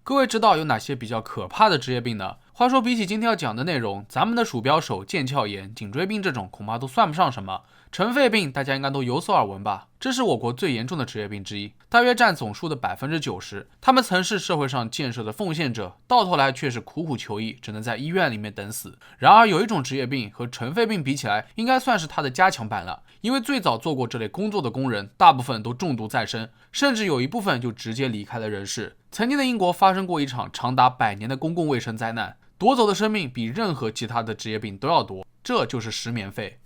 各位知道有哪些比较可怕的职业病呢？话说比起今天要讲的内容，咱们的鼠标手、腱鞘炎、颈椎病这种恐怕都算不上什么。尘肺病大家应该都有所耳闻吧？这是我国最严重的职业病之一，大约占总数的90%。他们曾是社会上建设的奉献者，到头来却是苦苦求医，只能在医院里面等死。然而有一种职业病和尘肺病比起来，应该算是它的加强版了，因为最早做过这类工作的工人，大部分都中毒在身，甚至有一部分就直接离开了人世。曾经的英国发生过一场长达100年的公共卫生灾难，夺走的生命比任何其他的职业病都要多，这就是石棉肺。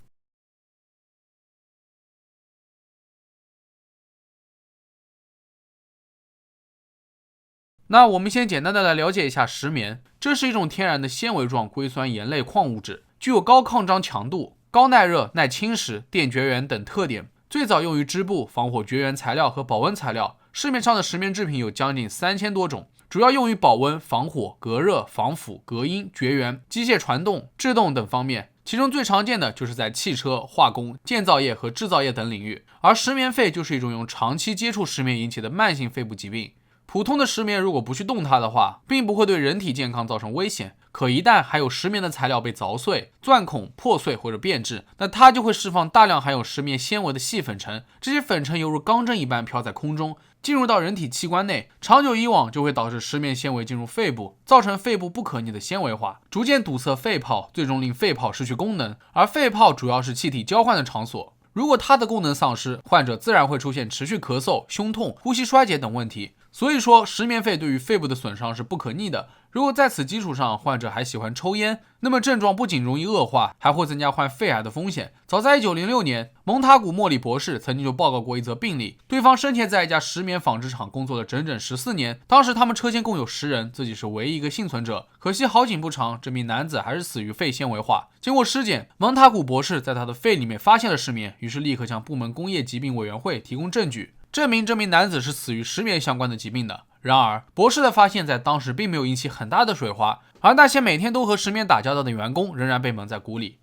那我们先简单的来了解一下石棉，这是一种天然的纤维状硅酸盐类矿物质，具有高抗张强度、高耐热、耐侵蚀、电绝缘等特点。最早用于织布、防火绝缘材料和保温材料，市面上的石棉制品有将近3000多种，主要用于保温、防火、隔热、防腐、隔音、绝缘、机械传动、制动等方面。其中最常见的就是在汽车、化工、建造业和制造业等领域，而石棉肺就是一种用长期接触石棉引起的慢性肺部疾病。普通的石棉如果不去动它的话，并不会对人体健康造成危险，可一旦含有石棉的材料被凿碎、钻孔、破碎或者变质，那它就会释放大量含有石棉纤维的细粉尘，这些粉尘犹如钢针一般飘在空中，进入到人体器官内，长久以往就会导致石棉纤维进入肺部，造成肺部不可逆的纤维化，逐渐堵塞肺泡，最终令肺泡失去功能。而肺泡主要是气体交换的场所，如果它的功能丧失，患者自然会出现持续咳嗽、胸痛、呼吸衰竭等问题。所以说，石棉肺对于肺部的损伤是不可逆的。如果在此基础上患者还喜欢抽烟，那么症状不仅容易恶化，还会增加患肺癌的风险。早在1906年，蒙塔古莫里博士曾经就报告过一则病例，对方生前在一家石棉纺织厂工作了整整14年，当时他们车间共有10人，自己是唯一一个幸存者。可惜好景不长，这名男子还是死于肺纤维化。经过尸检，蒙塔古博士在他的肺里面发现了石棉，于是立刻向部门工业疾病委员会提供证据，证明这名男子是死于石棉相关的疾病的。然而，博士的发现在当时并没有引起很大的水花，而那些每天都和石棉打交道的员工仍然被蒙在鼓里。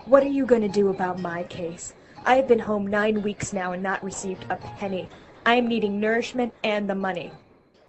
What are you going to do about my case? I have been home 9 weeks now and not received a penny. I am needing nourishment and the money.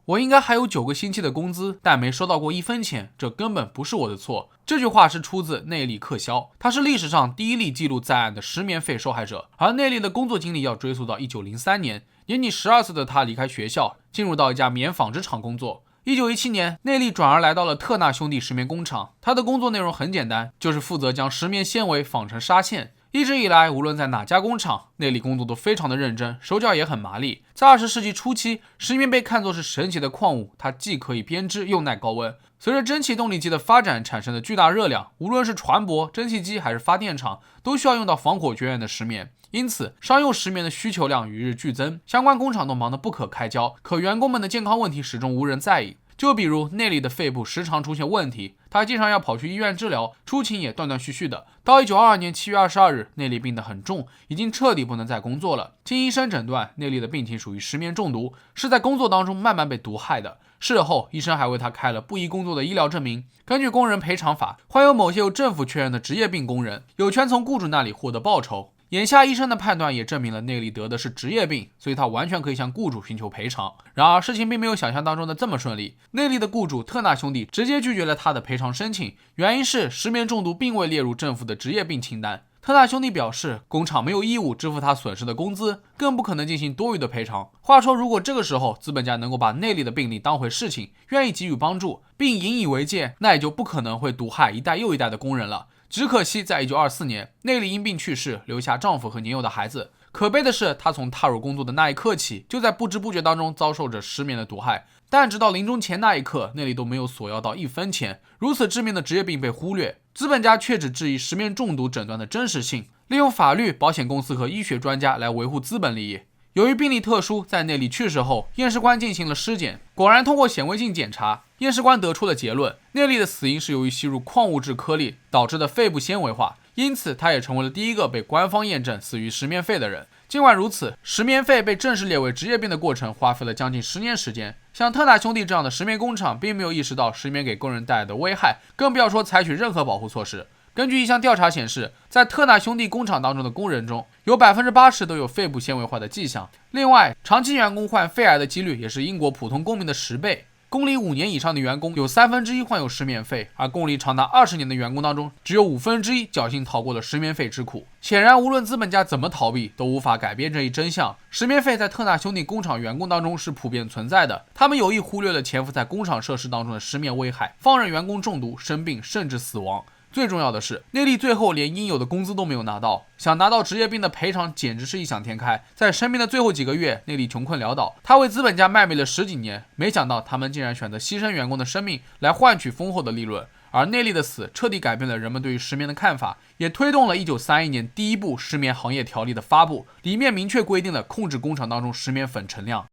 我应该还有9个星期的工资，但没收到过1分钱，这根本不是我的错。这句话是出自内利克肖，他是历史上第一例记录在案的石棉肺受害者。而内利的工作经历要追溯到1903年，年仅12岁的他离开学校，进入到一家棉纺织厂工作。1917年，内利转而来到了特纳兄弟石棉工厂，他的工作内容很简单，就是负责将石棉纤维纺成纱线。一直以来，无论在哪家工厂，内利工作都非常的认真，手脚也很麻利。在20世纪初期，石棉被看作是神奇的矿物，它既可以编织，又耐高温。随着蒸汽动力机的发展产生的巨大热量，无论是船舶、蒸汽机还是发电厂，都需要用到防火绝缘的石棉。因此，商用石棉的需求量与日俱增，相关工厂都忙得不可开交，可员工们的健康问题始终无人在意。就比如内利的肺部时常出现问题，他经常要跑去医院治疗，出勤也断断续续的。到1922年7月22日，内利病得很重，已经彻底不能再工作了。经医生诊断，内利的病情属于石棉中毒，是在工作当中慢慢被毒害的。事后，医生还为他开了不宜工作的医疗证明。根据工人赔偿法，患有某些由政府确认的职业病工人，有权从雇主那里获得报酬。眼下医生的判断也证明了内利得的是职业病，所以他完全可以向雇主寻求赔偿。然而事情并没有想象当中的这么顺利，内利的雇主特纳兄弟直接拒绝了他的赔偿申请，原因是石棉中毒并未列入政府的职业病清单。特纳兄弟表示，工厂没有义务支付他损失的工资，更不可能进行多余的赔偿。话说，如果这个时候资本家能够把内利的病例当回事情，愿意给予帮助，并引以为戒，那也就不可能会毒害一代又一代的工人了。只可惜在1924年，内利因病去世，留下丈夫和年幼的孩子。可悲的是，她从踏入工作的那一刻起，就在不知不觉当中遭受着石棉的毒害。但直到临终前那一刻，内利都没有索要到1分钱。如此致命的职业病被忽略，资本家却只质疑石棉中毒诊断的真实性，利用法律、保险公司和医学专家来维护资本利益。由于病例特殊，在内利去世后，验尸官进行了尸检，果然通过显微镜检查，验尸官得出了结论，内利的死因是由于吸入矿物质颗粒导致的肺部纤维化，因此他也成为了第一个被官方验证死于石棉肺的人。尽管如此，石棉肺被正式列为职业病的过程花费了将近10年时间。像特纳兄弟这样的石棉工厂并没有意识到石棉给工人带来的危害，更不要说采取任何保护措施。根据一项调查显示，在特纳兄弟工厂当中的工人中，有80%都有肺部纤维化的迹象。另外，长期员工患肺癌的几率也是英国普通公民的10倍。工龄5年以上的员工有1/3患有失眠肺，而工龄长达20年的员工当中，只有1/5侥幸逃过了失眠肺之苦。显然，无论资本家怎么逃避，都无法改变这一真相。失眠肺在特纳兄弟工厂员工当中是普遍存在的，他们有意忽略了潜伏在工厂设施当中的失眠危害，放任员工中毒、生病甚至死亡。最重要的是，内利最后连应有的工资都没有拿到，想拿到职业病的赔偿简直是异想天开。在生命的最后几个月，内利穷困潦倒，他为资本家卖命了10几年，没想到他们竟然选择牺牲员工的生命来换取丰厚的利润。而内利的死彻底改变了人们对于失眠的看法，也推动了1931年第一部失眠行业条例的发布，里面明确规定了控制工厂当中失眠粉陈量。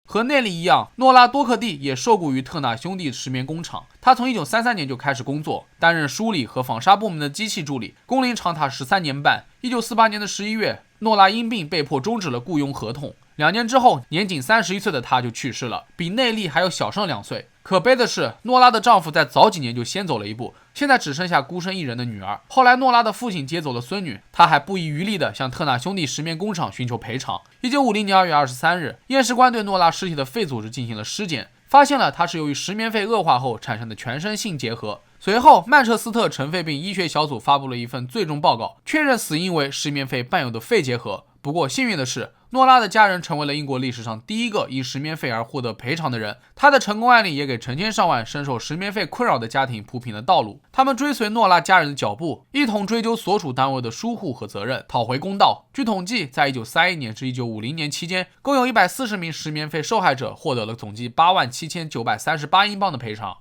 和内利一样，诺拉多克蒂也受雇于特纳兄弟石棉工厂。他从1933年就开始工作，担任梳理和纺纱部门的机器助理，工龄长达13年半。1948年的11月，诺拉因病被迫终止了雇佣合同。2年之后，年仅31岁的她就去世了，比内利还要小上2岁。可悲的是，诺拉的丈夫在早几年就先走了一步，现在只剩下孤身一人的女儿。后来，诺拉的父亲接走了孙女，他还不遗余力地向特纳兄弟石棉工厂寻求赔偿。1950年2月23日，验尸官对诺拉尸体的肺组织进行了尸检，发现了它是由于石棉肺恶化后产生的全身性结核。随后，曼彻斯特尘肺病医学小组发布了一份最终报告，确认死因为石棉肺伴有的肺结核。不过幸运的是，诺拉的家人成为了英国历史上第一个因石棉肺而获得赔偿的人。他的成功案例也给成千上万深受石棉肺困扰的家庭铺平了道路。他们追随诺拉家人的脚步，一同追究所属单位的疏忽和责任，讨回公道。据统计，在1931年至1950年期间，共有140名石棉肺受害者获得了总计87938英镑的赔偿。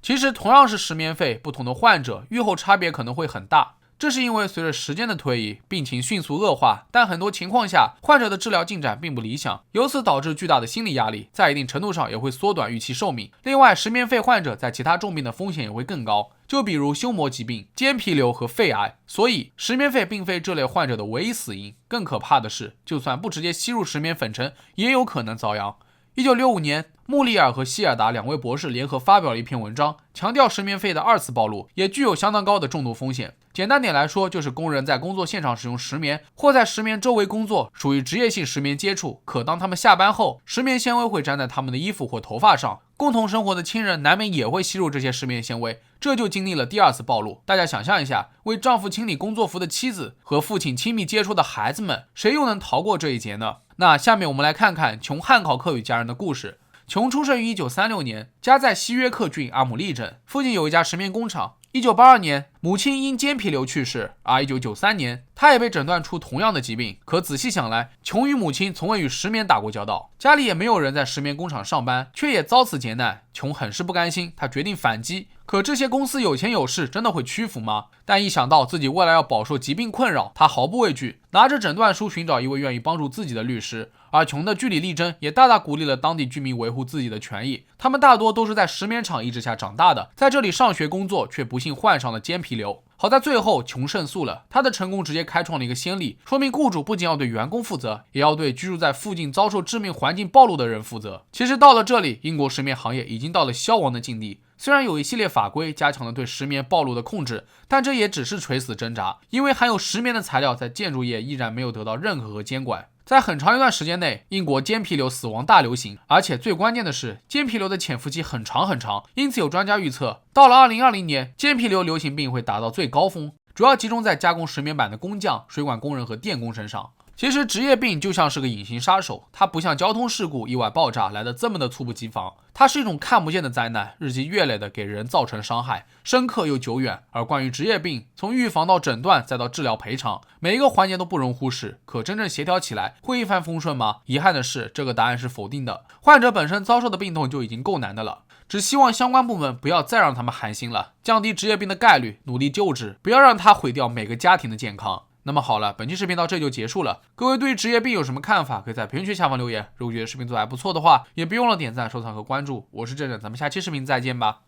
其实，同样是石棉肺，不同的患者预后差别可能会很大。这是因为随着时间的推移，病情迅速恶化，但很多情况下，患者的治疗进展并不理想，由此导致巨大的心理压力，在一定程度上也会缩短预期寿命。另外，石棉肺患者在其他重病的风险也会更高，就比如胸膜疾病、间皮瘤和肺癌。所以，石棉肺并非这类患者的唯一死因。更可怕的是，就算不直接吸入石棉粉尘，也有可能遭殃。1965年，穆里尔和希尔达2位博士联合发表了一篇文章，强调石棉肺的2次暴露也具有相当高的中毒风险。简单点来说，就是工人在工作现场使用石棉，或在石棉周围工作，属于职业性石棉接触。可当他们下班后，石棉纤维会粘在他们的衣服或头发上，共同生活的亲人难免也会吸入这些石棉纤维，这就经历了第2次暴露。大家想象一下，为丈夫清理工作服的妻子和父亲亲密接触的孩子们，谁又能逃过这一劫呢？那下面我们来看看琼·汉考克与家人的故事。琼出生于1936年，家在西约克郡阿姆利镇，附近有一家石棉工厂。1982年，母亲因间皮瘤去世，而1993年，她也被诊断出同样的疾病。可仔细想来，琼与母亲从未与石棉打过交道，家里也没有人在石棉工厂上班，却也遭此劫难。琼很是不甘心，她决定反击。可这些公司有钱有势，真的会屈服吗？但一想到自己未来要饱受疾病困扰，她毫不畏惧，拿着诊断书寻找一位愿意帮助自己的律师。而琼的据理力争也大大鼓励了当地居民维护自己的权益。他们大多都是在石棉厂医治下长大的，在这里上学工作，却不幸患上了间皮瘤。好在最后琼胜诉了，他的成功直接开创了一个先例，说明雇主不仅要对员工负责，也要对居住在附近遭受致命环境暴露的人负责。其实到了这里，英国石棉行业已经到了消亡的境地。虽然有一系列法规加强了对石棉暴露的控制，但这也只是垂死挣扎，因为含有石棉的材料在建筑业依然没有得到认可和监管。在很长一段时间内，英国间皮瘤死亡大流行，而且最关键的是，间皮瘤的潜伏期很长很长，因此有专家预测，到了2020年，间皮瘤流行病会达到最高峰，主要集中在加工石棉板的工匠、水管工人和电工身上。其实职业病就像是个隐形杀手，它不像交通事故、意外爆炸来得这么的猝不及防，它是一种看不见的灾难，日积月累的给人造成伤害，深刻又久远。而关于职业病，从预防到诊断再到治疗赔偿，每一个环节都不容忽视。可真正协调起来，会一帆风顺吗？遗憾的是，这个答案是否定的。患者本身遭受的病痛就已经够难的了，只希望相关部门不要再让他们寒心了，降低职业病的概率，努力救治，不要让它毁掉每个家庭的健康。那么好了，本期视频到这就结束了。各位对于职业病有什么看法，可以在评论区下方留言。如果觉得视频做得还不错的话，也别忘了点赞、收藏和关注。我是郑郑，咱们下期视频再见吧。